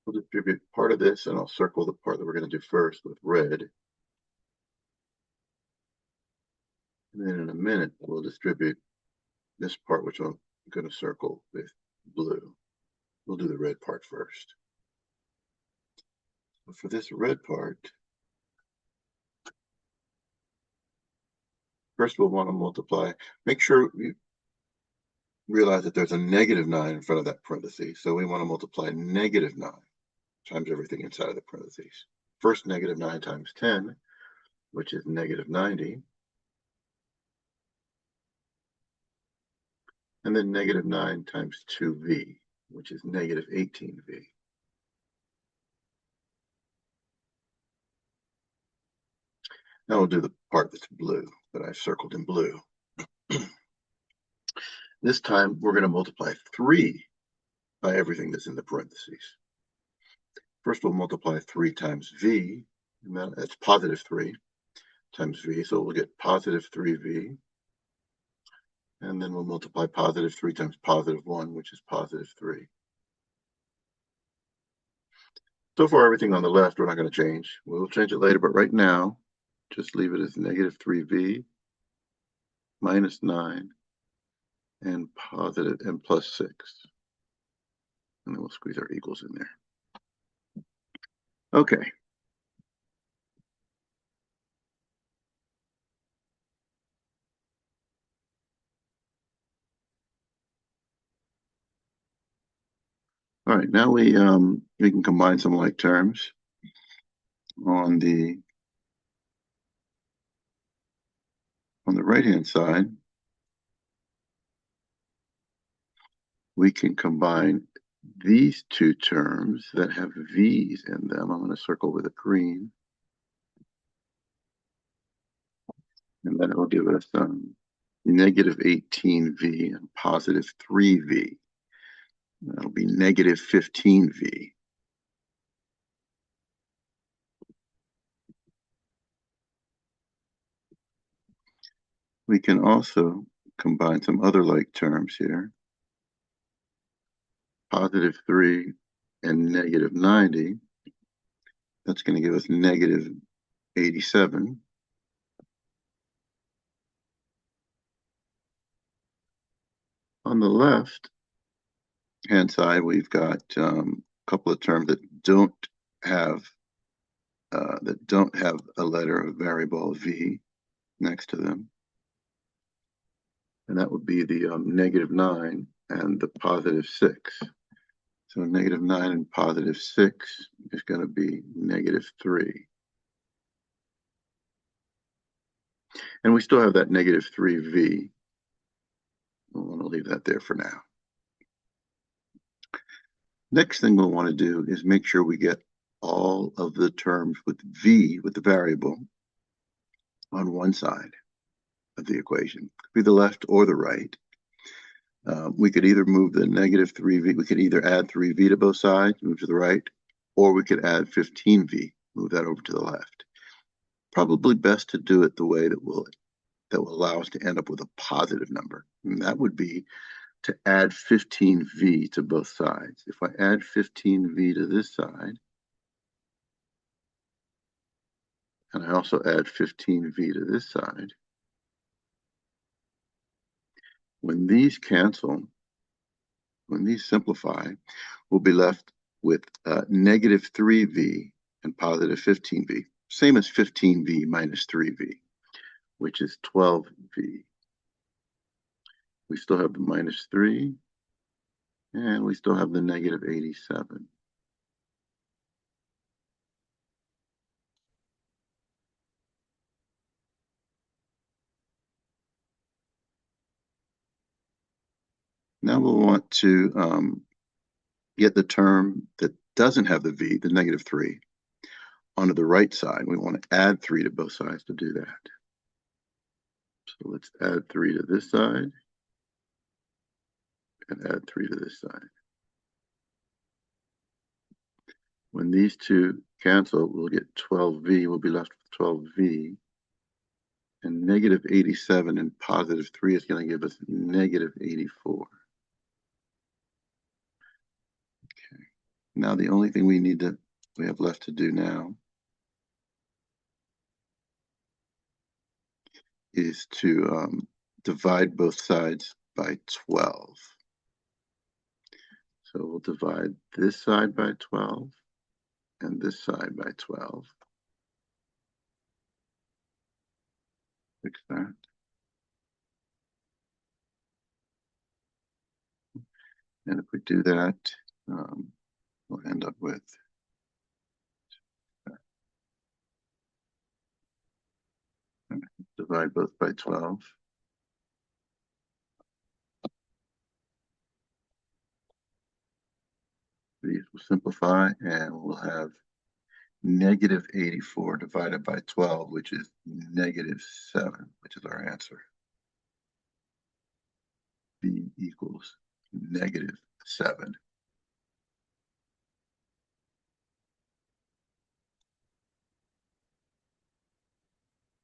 We'll distribute part of this, and I'll circle the part that we're going to do first with red. And then in a minute, we'll distribute this part, which I'm going to circle with blue. We'll do the red part first. So for this red part, first we'll want to multiply. Make sure you realize that there's a -9 in front of that parenthesis. So we want to multiply -9 times everything inside of the parentheses. First, -9 times 10, which is -90. And then -9 times 2v, which is -18v. Now we'll do the part that's blue, that I've circled in blue. This time, we're going to multiply 3 by everything that's in the parentheses. First, we'll multiply 3 times v, and that's +3 times v, so we'll get +3v. And then we'll multiply +3 times +1, which is +3. So far, everything on the left, we're not going to change. We'll change it later, but right now, just leave it as -3v -9 and +6. And then we'll squeeze our equals in there. Okay. All right, now we can combine some like terms on the right-hand side. We can combine these two terms that have v's in them. I'm going to circle with a green. And then it will give us -18v and +3v. That'll be -15v. We can also combine some other like terms here. +3 and -90. That's going to give us -87. On the left hand side, we've got a couple of terms that don't have a letter of variable v next to them, and that would be the -9 and the +6. So -9 and +6 is going to be -3. And we still have that -3v. We'll want to leave that there for now. Next thing we'll want to do is make sure we get all of the terms with v, with the variable, on one side of the equation. It could be the left or the right. We could either move the -3v, we could either add 3v to both sides, move to the right, or we could add 15v, move that over to the left. Probably best to do it the way that will allow us to end up with a positive number. And that would be to add 15v to both sides. If I add 15v to this side, and I also add 15v to this side, when these cancel, when these simplify, we'll be left with -3v and +15v, same as 15v minus 3v, which is 12v. We still have the -3, and we still have the -87. Now we'll want to get the term that doesn't have the v, the -3, onto the right side. We want to add 3 to both sides to do that. So let's add 3 to this side and add 3 to this side. When these two cancel, we'll get 12v. We'll be left with 12v. And -87 and +3 is going to give us -84. Okay. Now the only thing we have left to do now is to divide both sides by 12. So we'll divide this side by 12 and this side by 12. Fix that. And if we do that, we'll end up with divide both by 12. These will simplify and we'll have negative 84 divided by 12, which is negative 7, which is our answer. B equals negative 7.